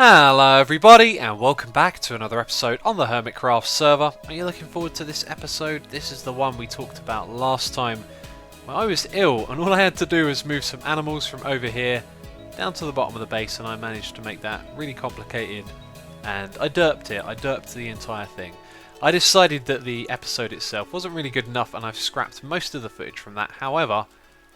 Hello everybody and welcome back to another episode on the Hermitcraft server. Are you looking forward to this episode? This is the one we talked about last time when I was ill and all I had to do was move some animals from over here down to the bottom of the base, and I managed to make that really complicated and I derped it. I derped the entire thing. I decided that the episode itself wasn't really good enough and I've scrapped most of the footage from that. However,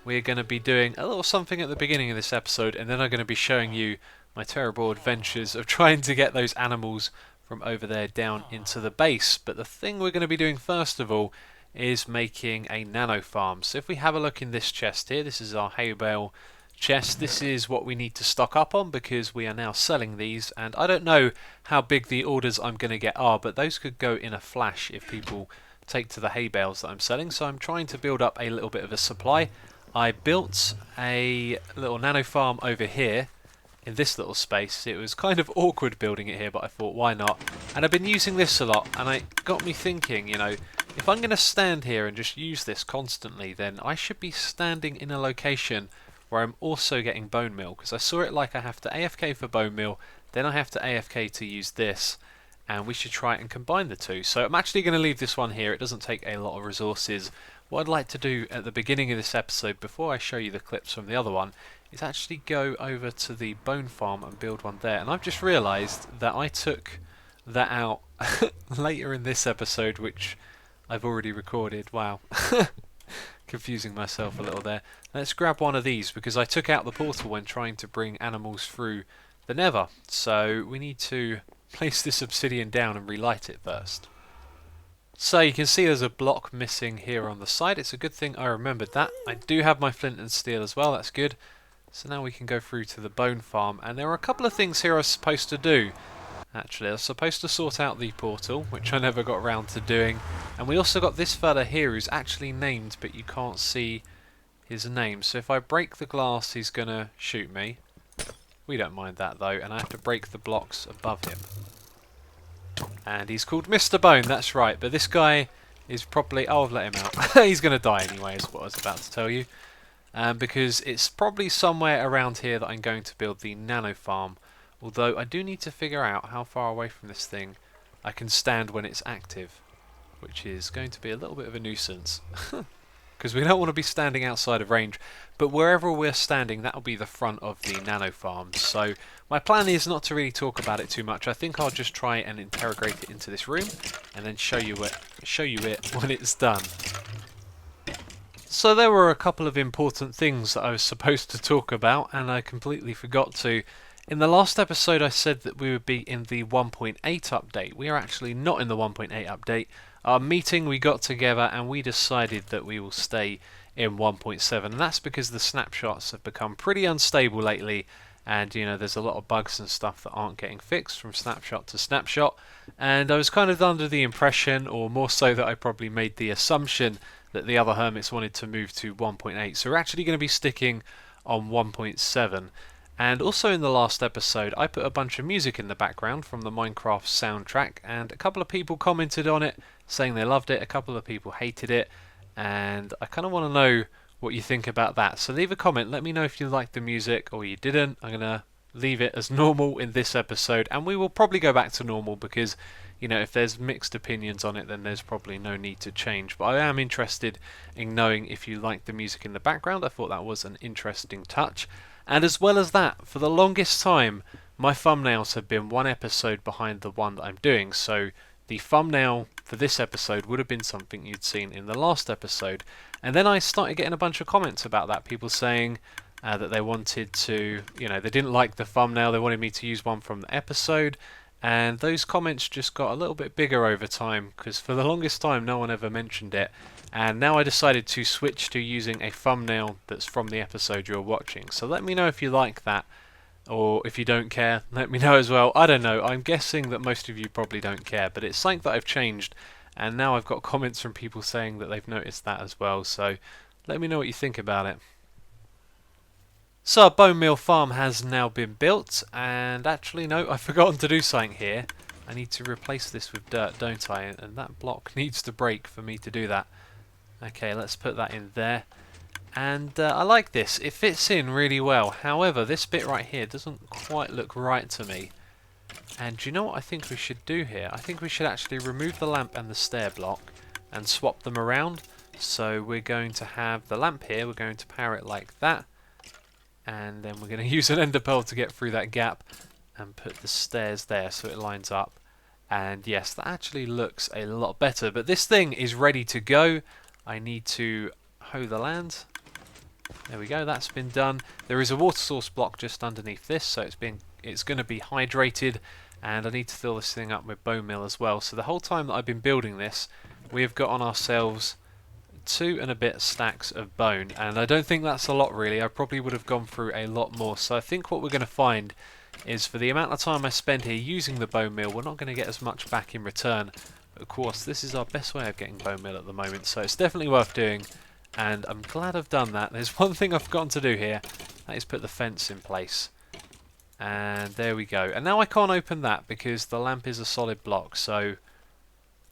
we're going to be doing a little something at the beginning of this episode, and then I'm going to be showing you my terrible adventures of trying to get those animals from over there down into the base. But the thing we're going to be doing first of all is making a nano farm. So if we have a look in this chest here, this is our hay bale chest. This is what we need to stock up on because we are now selling these, and I don't know how big the orders I'm going to get are, but those could go in a flash if people take to the hay bales that I'm selling. So I'm trying to build up a little bit of a supply. I built a little nano farm over here in this little space. It was kind of awkward building it here, but I thought why not, and I've been using this a lot, and it got me thinking, you know, if I'm going to stand here and just use this constantly, then I should be standing in a location where I'm also getting bone meal, because I saw it like I have to AFK for bone meal, then I have to AFK to use this, and we should try and combine the two. So I'm actually going to leave this one here. It doesn't take a lot of resources. What I'd like to do at the beginning of this episode, before I show you the clips from the other one, is actually go over to the bone farm and build one there. And I've just realised that I took that out later in this episode, which I've already recorded. Wow. Confusing myself a little there. Let's grab one of these because I took out the portal when trying to bring animals through the nether. So we need to place this obsidian down and relight it first. So you can see there's a block missing here on the side. It's a good thing I remembered that. I do have my flint and steel as well, that's good. So now we can go through to the bone farm, and there are a couple of things here I was supposed to do. Actually, I was supposed to sort out the portal, which I never got around to doing. And we also got this fella here who's actually named, but you can't see his name. So if I break the glass, he's going to shoot me. We don't mind that though, and I have to break the blocks above him. And he's called Mr. Bone, that's right. But this guy is probably... oh, I've let him out. He's going to die anyway, is what I was about to tell you. Because it's probably somewhere around here that I'm going to build the nano farm. Although I do need to figure out how far away from this thing I can stand when it's active, which is going to be a little bit of a nuisance. Because we don't want to be standing outside of range, but wherever we're standing, that'll be the front of the nano farm. So my plan is not to really talk about it too much. I think I'll just try and integrate it into this room and then show you it when it's done. So there were a couple of important things that I was supposed to talk about and I completely forgot to. In the last episode I said that we would be in the 1.8 update. We are actually not in the 1.8 update. Our meeting, we got together and we decided that we will stay in 1.7, and that's because the snapshots have become pretty unstable lately, and you know, there's a lot of bugs and stuff that aren't getting fixed from snapshot to snapshot. And I was kind of under the impression, or more so that I probably made the assumption, that the other hermits wanted to move to 1.8, so we're actually going to be sticking on 1.7. And also in the last episode I put a bunch of music in the background from the Minecraft soundtrack, and a couple of people commented on it saying they loved it, a couple of people hated it, and I kind of want to know what you think about that. So leave a comment, let me know if you liked the music or you didn't. I'm going to leave it as normal in this episode, and we will probably go back to normal because, you know, if there's mixed opinions on it then there's probably no need to change. But I am interested in knowing if you liked the music in the background. I thought that was an interesting touch. And as well as that, for the longest time my thumbnails have been one episode behind the one that I'm doing, so the thumbnail for this episode would have been something you'd seen in the last episode. And then I started getting a bunch of comments about that, people saying that they wanted to, you know, they didn't like the thumbnail, they wanted me to use one from the episode, and those comments just got a little bit bigger over time because for the longest time no one ever mentioned it. And now I decided to switch to using a thumbnail that's from the episode you're watching. So let me know if you like that, or if you don't care, let me know as well. I don't know, I'm guessing that most of you probably don't care, but it's something that I've changed, and now I've got comments from people saying that they've noticed that as well, so let me know what you think about it. So our bone meal farm has now been built, and actually no, I've forgotten to do something here. I need to replace this with dirt, don't I? And that block needs to break for me to do that. Okay, let's put that in there. And I like this, it fits in really well. However, this bit right here doesn't quite look right to me. And do you know what I think we should do here? I think we should actually remove the lamp and the stair block and swap them around. So we're going to have the lamp here, we're going to power it like that, and then we're going to use an ender pearl to get through that gap and put the stairs there so it lines up. And yes, that actually looks a lot better, but this thing is ready to go. I need to hoe the land. There we go, that's been done. There is a water source block just underneath this, so it's going to be hydrated, and I need to fill this thing up with bone meal as well. So the whole time that I've been building this, we have got on ourselves 2 and a bit stacks of bone, and I don't think that's a lot really. I probably would have gone through a lot more. So I think what we're going to find is, for the amount of time I spend here using the bone meal, we're not going to get as much back in return. But of course, this is our best way of getting bone meal at the moment, so it's definitely worth doing, and I'm glad I've done that. There's one thing I've forgotten to do here, that is put the fence in place. And there we go. And now I can't open that because the lamp is a solid block, so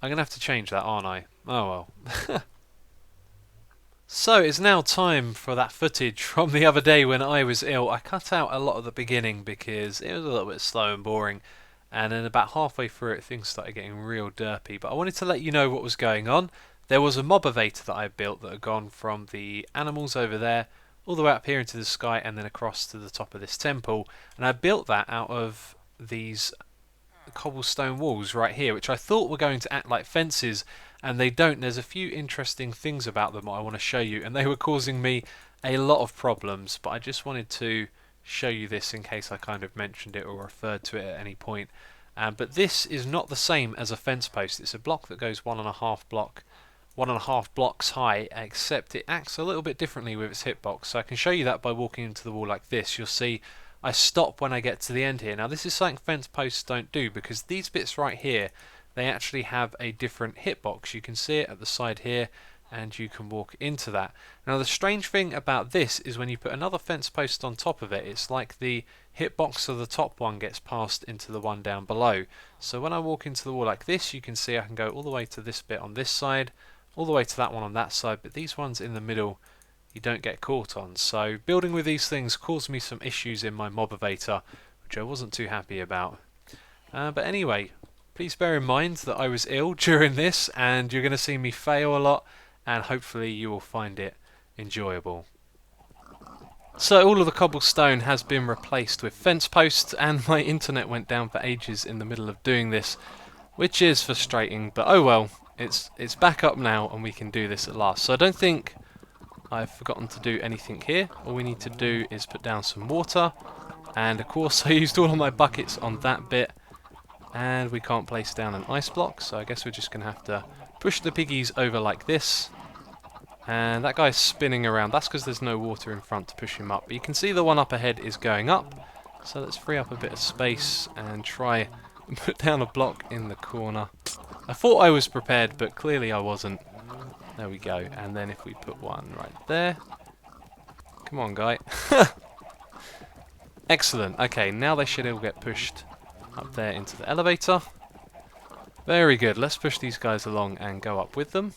I'm going to have to change that, aren't I? Oh well. So it's now time for that footage from the other day when I was ill. I cut out a lot of the beginning because it was a little bit slow and boring, and then about halfway through it things started getting real derpy. But I wanted to let you know what was going on. There was a mob-evator that I built that had gone from the animals over there all the way up here into the sky and then across to the top of this temple, and I built that out of these cobblestone walls right here, which I thought were going to act like fences, and they don't. There's a few interesting things about them I want to show you, and they were causing me a lot of problems, but I just wanted to show you this in case I kind of mentioned it or referred to it at any point. But this is not the same as a fence post. It's a block that goes 1.5 blocks high, except it acts a little bit differently with its hitbox. So I can show you that by walking into the wall like this. You'll see I stop when I get to the end here. Now this is something fence posts don't do, because these bits right here, they actually have a different hitbox. You can see it at the side here, and you can walk into that. Now the strange thing about this is when you put another fence post on top of it, it's like the hitbox of the top one gets passed into the one down below. So when I walk into the wall like this, you can see I can go all the way to this bit on this side, all the way to that one on that side, but these ones in the middle you don't get caught on. So building with these things caused me some issues in my mob-evator, which I wasn't too happy about. But anyway, please bear in mind that I was ill during this, and you're going to see me fail a lot, and hopefully you will find it enjoyable. So all of the cobblestone has been replaced with fence posts, and my internet went down for ages in the middle of doing this, which is frustrating, but oh well, it's back up now and we can do this at last. So I don't think I've forgotten to do anything here. All we need to do is put down some water, and of course I used all of my buckets on that bit, and we can't place down an ice block, so I guess we're just going to have to push the piggies over like this. And that guy's spinning around. That's because there's no water in front to push him up. But you can see the one up ahead is going up. So let's free up a bit of space and try and put down a block in the corner. I thought I was prepared, but clearly I wasn't. There we go. And then if we put one right there. Come on, guy. Excellent. Okay, now they should all get pushed up there into the elevator. Very good. Let's push these guys along and go up with them.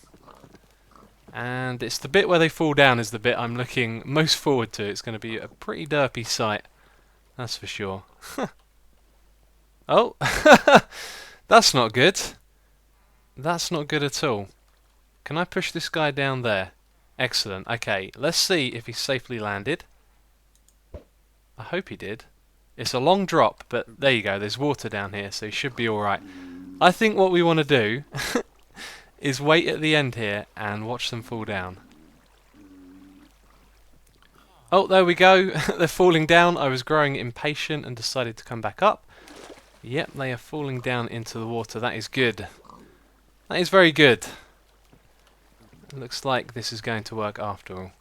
And it's the bit where they fall down is the bit I'm looking most forward to. It's going to be a pretty derpy sight, that's for sure. Oh, that's not good. That's not good at all. Can I push this guy down there? Excellent. Okay, let's see if he safely landed. I hope he did. It's a long drop, but there you go. There's water down here, so he should be alright. I think what we want to do is wait at the end here and watch them fall down. Oh, there we go. They're falling down. I was growing impatient and decided to come back up. Yep, they are falling down into the water. That is good. That is very good. Looks like this is going to work after all.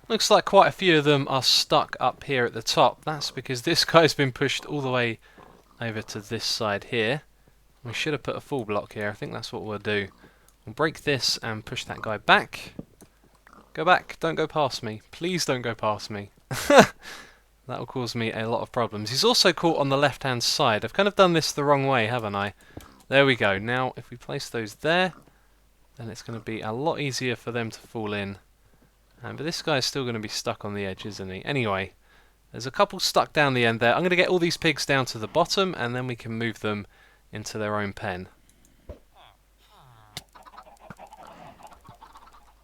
Looks like quite a few of them are stuck up here at the top. That's because this guy's been pushed all the way over to this side here. We should have put a full block here. I think that's what we'll do. We'll break this and push that guy back. Go back. Don't go past me. Please don't go past me. That will cause me a lot of problems. He's also caught on the left-hand side. I've kind of done this the wrong way, haven't I? There we go. Now, if we place those there, then it's going to be a lot easier for them to fall in. But this guy's still going to be stuck on the edge, isn't he? Anyway, There's a couple stuck down the end there. I'm going to get all these pigs down to the bottom, and then we can move them into their own pen.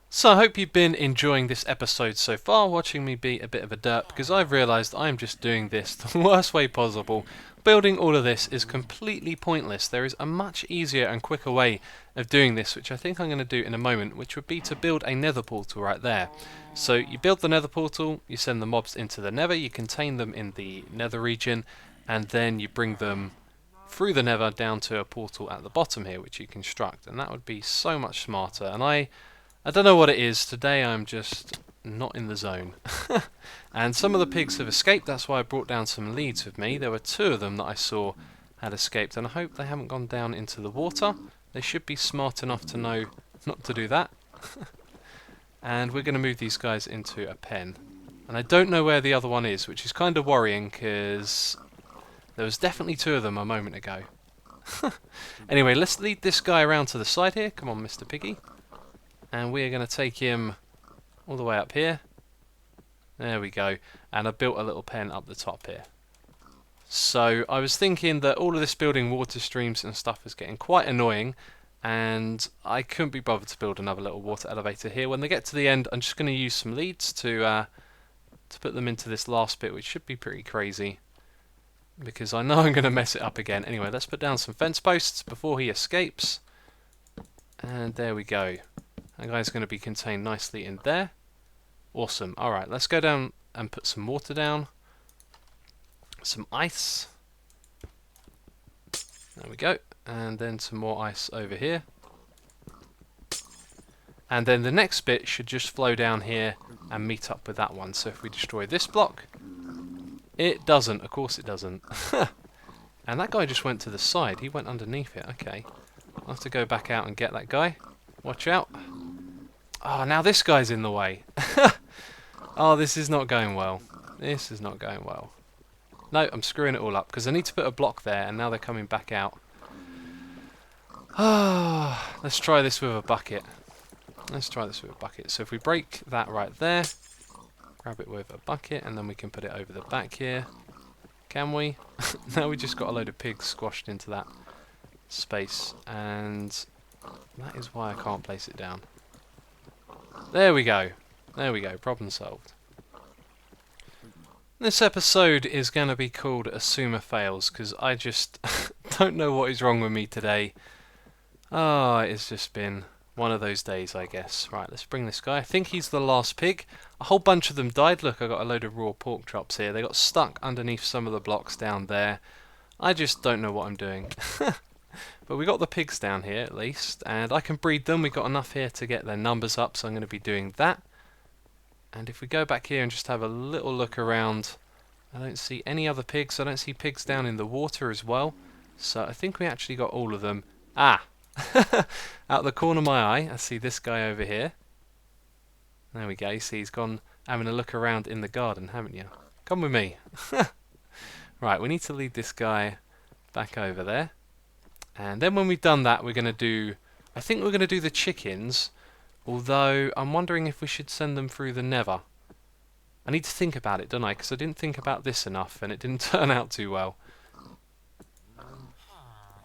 So I hope you've been enjoying this episode so far, watching me be a bit of a derp, because I've realised I'm just doing this the worst way possible. Building all of this is completely pointless. There is a much easier and quicker way of doing this, which I think I'm going to do in a moment, which would be to build a nether portal right there. So you build the nether portal, you send the mobs into the nether, you contain them in the nether region, and then you bring them through the nether down to a portal at the bottom here, which you construct, and that would be so much smarter. And I don't know what it is, today I'm just not in the zone. And some of the pigs have escaped, that's why I brought down some leads with me. There were 2 of them that I saw had escaped, and I hope they haven't gone down into the water. They should be smart enough to know not to do that. And we're going to move these guys into a pen. And I don't know where the other one is, which is kind of worrying, because there was definitely 2 of them a moment ago. Anyway, let's lead this guy around to the side here. Come on, Mr. Piggy. And we are going to take him all the way up here. There we go. And I built a little pen up the top here. So I was thinking that all of this building water streams and stuff is getting quite annoying, and I couldn't be bothered to build another little water elevator here. When they get to the end, I'm just going to use some leads to put them into this last bit, which should be pretty crazy, because I know I'm going to mess it up again. Anyway, let's put down some fence posts before he escapes. And there we go. That guy's going to be contained nicely in there. Awesome. Alright, let's go down and put some water down. Some ice. There we go. And then some more ice over here. And then the next bit should just flow down here and meet up with that one. So if we destroy this block, it doesn't. Of course it doesn't. And that guy just went to the side. He went underneath it. Okay. I'll have to go back out and get that guy. Watch out. Oh, now this guy's in the way. Oh, this is not going well. This is not going well. No, I'm screwing it all up because I need to put a block there, and now they're coming back out. Ah, let's try this with a bucket. Let's try this with a bucket. So if we break that right there, grab it with a bucket, and then we can put it over the back here. Can we? Now we just got a load of pigs squashed into that space, and that is why I can't place it down. There we go. There we go. Problem solved. This episode is going to be called Xisuma Fails, because I just don't know what is wrong with me today. Ah, it's just been one of those days, I guess. Right, let's bring this guy. I think he's the last pig. A whole bunch of them died. Look, I got a load of raw pork chops here. They got stuck underneath some of the blocks down there. I just don't know what I'm doing. But we got the pigs down here at least, and I can breed them. We got enough here to get their numbers up, so I'm going to be doing that. And if we go back here and just have a little look around, I don't see any other pigs. I don't see pigs down in the water as well. So I think we actually got all of them. Ah! Out the corner of my eye, I see this guy over here. There we go. You see he's gone having a look around in the garden, haven't you? Come with me. Right, we need to lead this guy back over there. And then when we've done that, we're going to do... I think we're going to do the chickens. Although, I'm wondering if we should send them through the nether. I need to think about it, don't I? Because I didn't think about this enough, and it didn't turn out too well.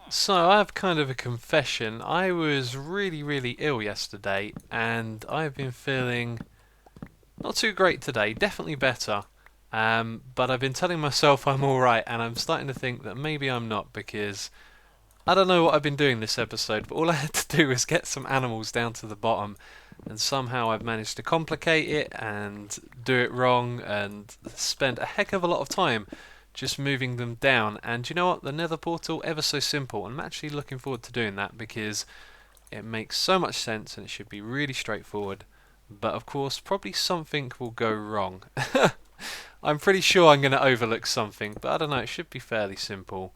So, I have kind of a confession. I was really, really ill yesterday, and I've been feeling not too great today. Definitely better. But I've been telling myself I'm alright, and I'm starting to think that maybe I'm not, because I don't know what I've been doing this episode, but all I had to do was get some animals down to the bottom, and somehow I've managed to complicate it and do it wrong and spend a heck of a lot of time just moving them down. And you know what? The nether portal, ever so simple. I'm actually looking forward to doing that because it makes so much sense and it should be really straightforward. But of course, probably something will go wrong. I'm pretty sure I'm going to overlook something, but I don't know, it should be fairly simple.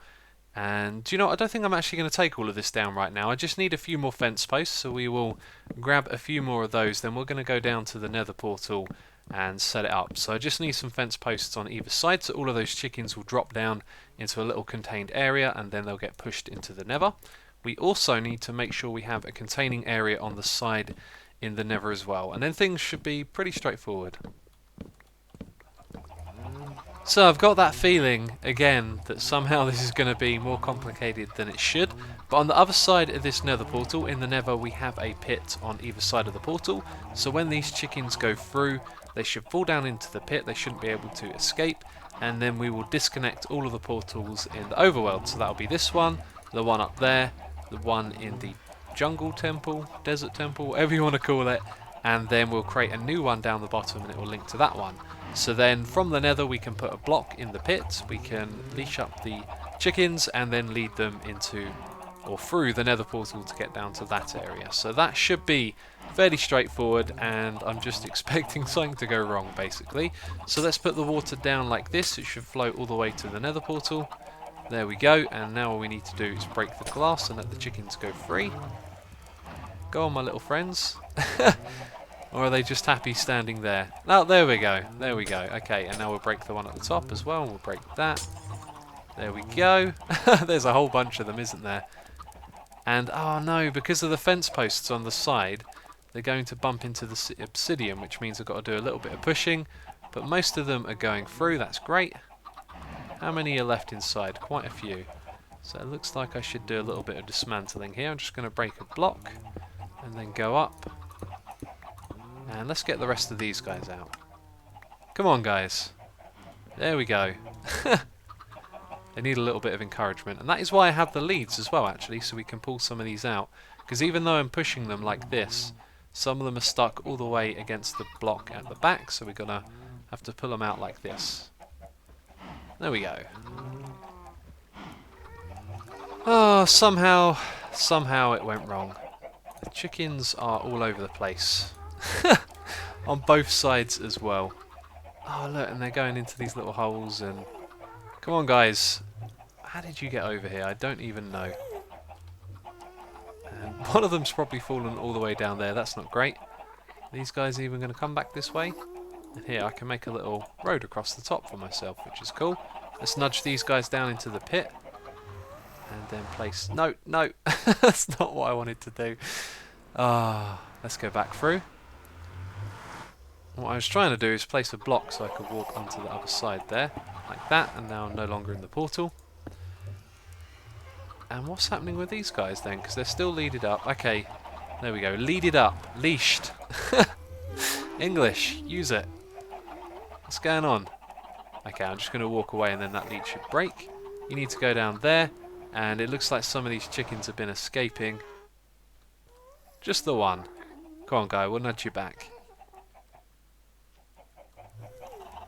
And do you know what? I don't think I'm actually going to take all of this down right now. I just need a few more fence posts, so we will grab a few more of those. Then we're going to go down to the nether portal and set it up. So I just need some fence posts on either side, so all of those chickens will drop down into a little contained area, and then they'll get pushed into the nether. We also need to make sure we have a containing area on the side in the nether as well, and then things should be pretty straightforward. So I've got that feeling, again, that somehow this is going to be more complicated than it should. But on the other side of this nether portal, in the nether, we have a pit on either side of the portal. So when these chickens go through, they should fall down into the pit. They shouldn't be able to escape. And then we will disconnect all of the portals in the overworld. So that'll be this one, the one up there, the one in the jungle temple, desert temple, whatever you want to call it. And then we'll create a new one down the bottom and it will link to that one. So then from the nether we can put a block in the pit, we can leash up the chickens and then lead them into or through the nether portal to get down to that area. So that should be fairly straightforward, and I'm just expecting something to go wrong basically. So let's put the water down like this, it should flow all the way to the nether portal. There we go, and now all we need to do is break the glass and let the chickens go free. Go on my little friends. Or are they just happy standing there? Oh, there we go. There we go. Okay, and now we'll break the one at the top as well. And we'll break that. There we go. There's a whole bunch of them, isn't there? And, oh no, because of the fence posts on the side, they're going to bump into the obsidian, which means I've got to do a little bit of pushing. But most of them are going through. That's great. How many are left inside? Quite a few. So it looks like I should do a little bit of dismantling here. I'm just going to break a block and then go up. And let's get the rest of these guys out. Come on, guys. There we go. They need a little bit of encouragement. And that is why I have the leads as well, actually, so we can pull some of these out. Because even though I'm pushing them like this, some of them are stuck all the way against the block at the back, so we're going to have to pull them out like this. There we go. Oh, somehow it went wrong. The chickens are all over the place. On both sides as well. Oh look, and they're going into these little holes and... Come on guys. How did you get over here? I don't even know. And one of them's probably fallen all the way down there. That's not great. These guys even going to come back this way? And here I can make a little road across the top for myself, which is cool. Let's nudge these guys down into the pit. And then place... No, no. That's not what I wanted to do. Let's go back through. What I was trying to do is place a block so I could walk onto the other side there, like that, and now I'm no longer in the portal. And what's happening with these guys then? Because they're still leaded up. Okay, there we go. Leaded up. Leashed. English. Use it. What's going on? Okay, I'm just going to walk away and then that lead should break. You need to go down there, and it looks like some of these chickens have been escaping. Just the one. Come on, guy. We'll nudge you back.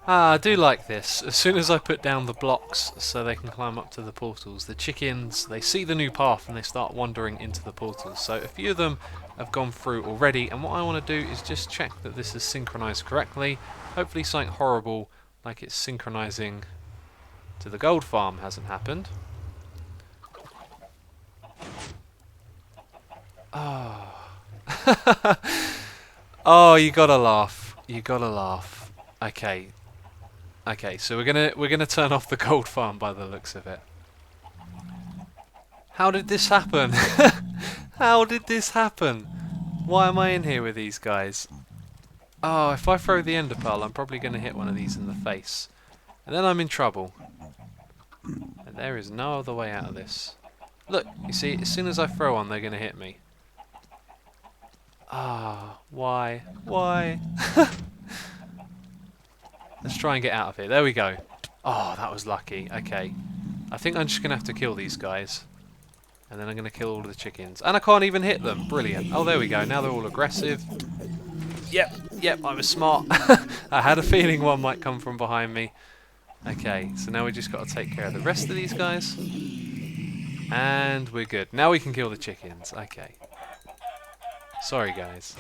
I do like this. As soon as I put down the blocks so they can climb up to the portals, the chickens, they see the new path and they start wandering into the portals. So a few of them have gone through already, and what I want to do is just check that this is synchronized correctly. Hopefully something horrible like it's synchronizing to the gold farm hasn't happened. Oh. Oh, you gotta laugh. You gotta laugh. Okay. Okay, so we're gonna turn off the gold farm by the looks of it. How did this happen? How did this happen? Why am I in here with these guys? Oh, if I throw the ender pearl, I'm probably gonna hit one of these in the face. And then I'm in trouble. And there is no other way out of this. Look, you see, as soon as I throw one, they're gonna hit me. Ah, why? Why? Let's try and get out of here. There we go. Oh, that was lucky. Okay. I think I'm just going to have to kill these guys. And then I'm going to kill all of the chickens. And I can't even hit them. Brilliant. Oh, there we go. Now they're all aggressive. Yep, I was smart. I had a feeling one might come from behind me. Okay, so now we just got to take care of the rest of these guys. And we're good. Now we can kill the chickens. Okay. Sorry, guys.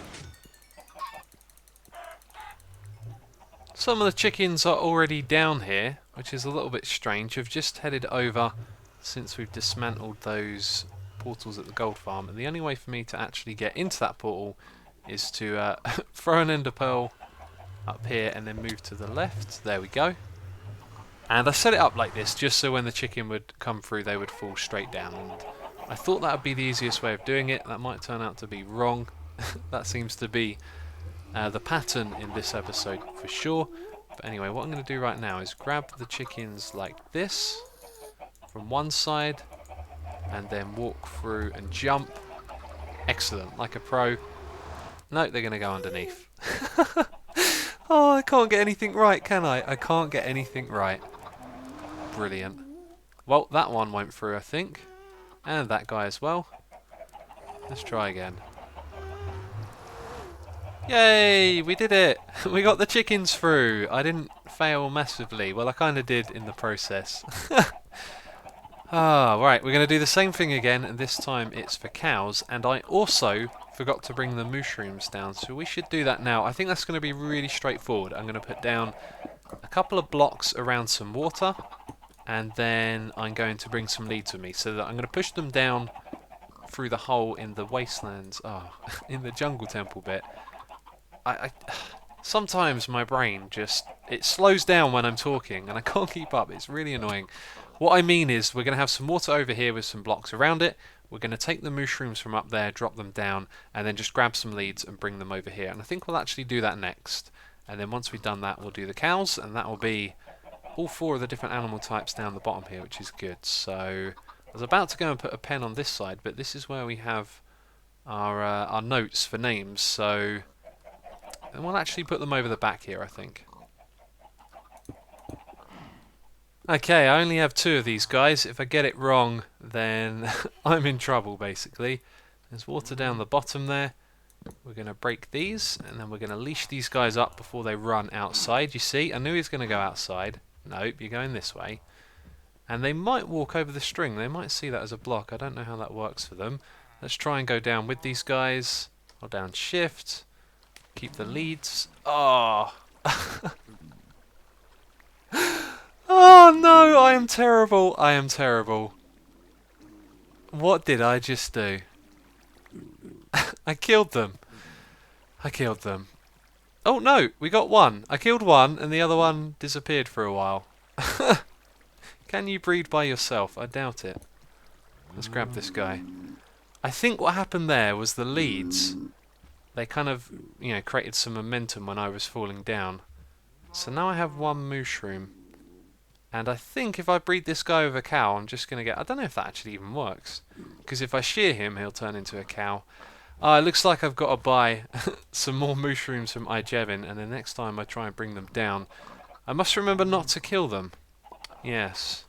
Some of the chickens are already down here, which is a little bit strange. We've just headed over since we've dismantled those portals at the gold farm, and the only way for me to actually get into that portal is to throw an ender pearl up here and then move to the left. There we go. And I set it up like this just so when the chicken would come through they would fall straight down, and I thought that would be the easiest way of doing it. That might turn out to be wrong. That seems to be the pattern in this episode for sure, But anyway, what I'm going to do right now is grab the chickens like this from one side and then walk through and jump. Excellent, like a pro. No, they're going to go underneath. Oh, I can't get anything right, can I? I can't get anything right. Brilliant. Well, that one went through, I think. And that guy as well. Let's try again. Yay! We did it! We got the chickens through! I didn't fail massively. Well, I kind of did in the process. Ah, right, we're going to do the same thing again, and this time it's for cows. And I also forgot to bring the mushrooms down, so we should do that now. I think that's going to be really straightforward. I'm going to put down a couple of blocks around some water, and then I'm going to bring some leads with me, so that I'm going to push them down through the hole in the wastelands, in the jungle temple bit. Sometimes my brain it slows down when I'm talking, and I can't keep up. It's really annoying. What I mean is, we're going to have some water over here with some blocks around it. We're going to take the mushrooms from up there, drop them down, and then just grab some leads and bring them over here. And I think we'll actually do that next. And then once we've done that, we'll do the cows, and that will be all 4 of the different animal types down the bottom here, which is good. So I was about to go and put a pen on this side, but this is where we have our notes for names. So and we'll actually put them over the back here, I think. Okay, I only have 2 of these guys. If I get it wrong, then I'm in trouble, basically. There's water down the bottom there. We're going to break these, and then we're going to leash these guys up before they run outside. You see, I knew he was going to go outside. Nope, you're going this way. And they might walk over the string. They might see that as a block. I don't know how that works for them. Let's try and go down with these guys. Hold down shift. Keep the leads. Oh! Oh no, I am terrible. I am terrible. What did I just do? I killed them. I killed them. Oh no, we got one. I killed one and the other one disappeared for a while. Can you breed by yourself? I doubt it. Let's grab this guy. I think what happened there was the leads. They kind of, created some momentum when I was falling down. So now I have 1 mushroom. And I think if I breed this guy with a cow, I'm just going to get... I don't know if that actually even works. Because if I shear him, he'll turn into a cow. It looks like I've got to buy some more mushrooms from Ijevin. And the next time I try and bring them down, I must remember not to kill them. Yes.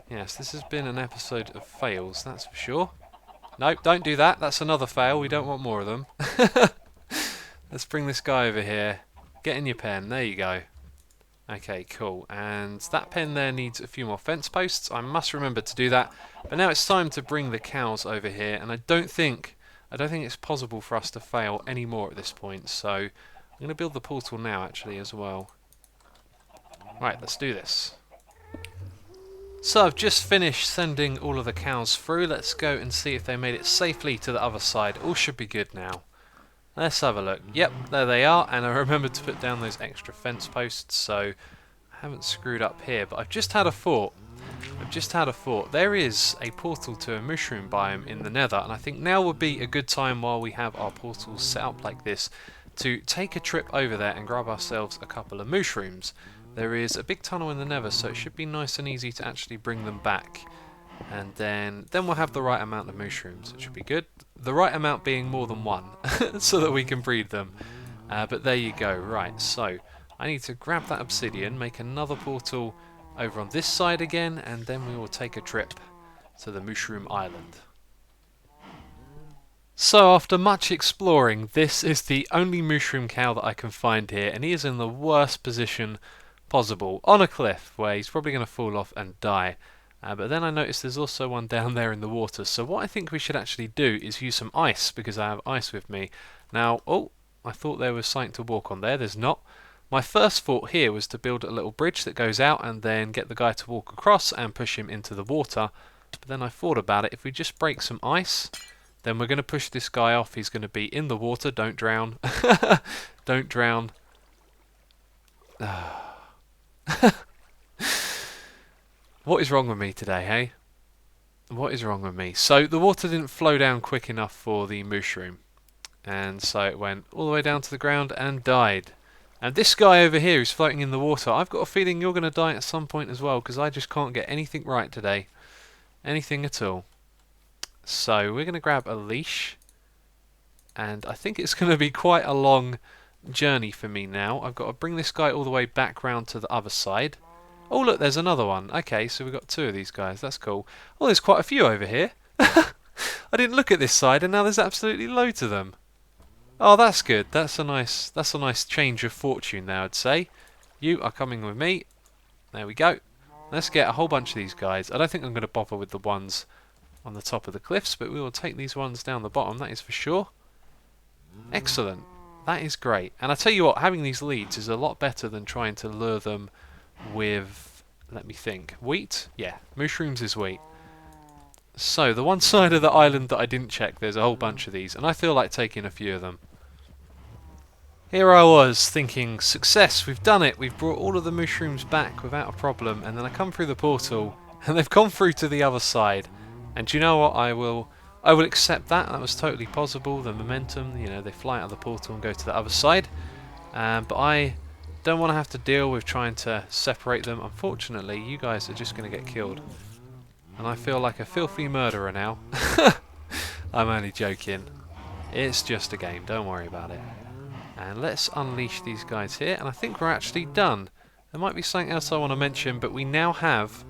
Yes, this has been an episode of fails, that's for sure. Nope, don't do that. That's another fail. We don't want more of them. Let's bring this guy over here. Get in your pen. There you go. Okay, cool. And that pen there needs a few more fence posts. I must remember to do that. But now it's time to bring the cows over here. And I don't think it's possible for us to fail any more at this point. So I'm going to build the portal now, actually, as well. Right, let's do this. So I've just finished sending all of the cows through. Let's go and see if they made it safely to the other side. All should be good now. Let's have a look. Yep, there they are. And I remembered to put down those extra fence posts, so I haven't screwed up here. But I've just had a thought. There is a portal to a mushroom biome in the Nether, and I think now would be a good time while we have our portals set up like this to take a trip over there and grab ourselves a couple of mushrooms. There is a big tunnel in the Nether, so it should be nice and easy to actually bring them back. And then we'll have the right amount of mushrooms, which should be good. The right amount being more than 1, so that we can breed them. But there you go. Right, so I need to grab that obsidian, make another portal over on this side again, and then we will take a trip to the Mushroom Island. So after much exploring, this is the only mushroom cow that I can find here, and he is in the worst position possible, on a cliff where he's probably going to fall off and die. But then I noticed there's also one down there in the water, so what I think we should actually do is use some ice, because I have ice with me. Now, I thought there was something to walk on there. There's not. My first thought here was to build a little bridge that goes out and then get the guy to walk across and push him into the water. But then I thought about it. If we just break some ice, then we're going to push this guy off. He's going to be in the water. Don't drown. Don't drown. What is wrong with me today, hey? What is wrong with me? So the water didn't flow down quick enough for the mushroom. And so it went all the way down to the ground and died. And this guy over here who's floating in the water, I've got a feeling you're going to die at some point as well, because I just can't get anything right today. Anything at all. So we're going to grab a leash. And I think it's going to be quite a long journey for me now. I've got to bring this guy all the way back round to the other side. Oh look, there's another one. Okay, so we've got 2 of these guys. That's cool. Oh, there's quite a few over here. I didn't look at this side, and now there's absolutely loads of them. Oh, that's good. That's a nice change of fortune there, I'd say. You are coming with me. There we go. Let's get a whole bunch of these guys. I don't think I'm going to bother with the ones on the top of the cliffs, but we will take these ones down the bottom, that is for sure. Excellent. That is great. And I tell you what, having these leads is a lot better than trying to lure them with, let me think, wheat? Yeah, mushrooms is wheat. So, the one side of the island that I didn't check, there's a whole bunch of these, and I feel like taking a few of them. Here I was thinking, success, we've done it, we've brought all of the mushrooms back without a problem, and then I come through the portal, and they've gone through to the other side. And do you know what, I will accept that. That was totally possible, the momentum, you know, they fly out of the portal and go to the other side. But I don't want to have to deal with trying to separate them. Unfortunately, you guys are just going to get killed. And I feel like a filthy murderer now. I'm only joking. It's just a game, don't worry about it. And let's unleash these guys here, and I think we're actually done. There might be something else I want to mention, but we now have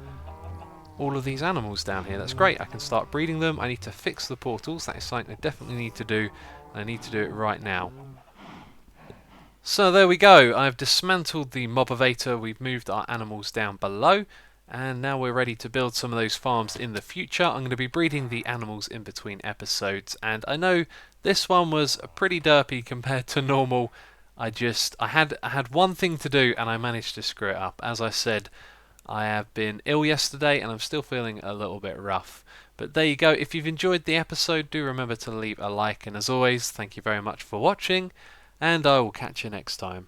all of these animals down here. That's great. I can start breeding them. I need to fix the portals. That is something I definitely need to do, and I need to do it right now. So there we go. I've dismantled the mob-evator. We've moved our animals down below, and now we're ready to build some of those farms in the future. I'm going to be breeding the animals in between episodes, and I know this one was pretty derpy compared to normal. I had one thing to do, and I managed to screw it up. As I said, I have been ill yesterday, and I'm still feeling a little bit rough. But there you go. If you've enjoyed the episode, do remember to leave a like, and as always, thank you very much for watching, and I will catch you next time.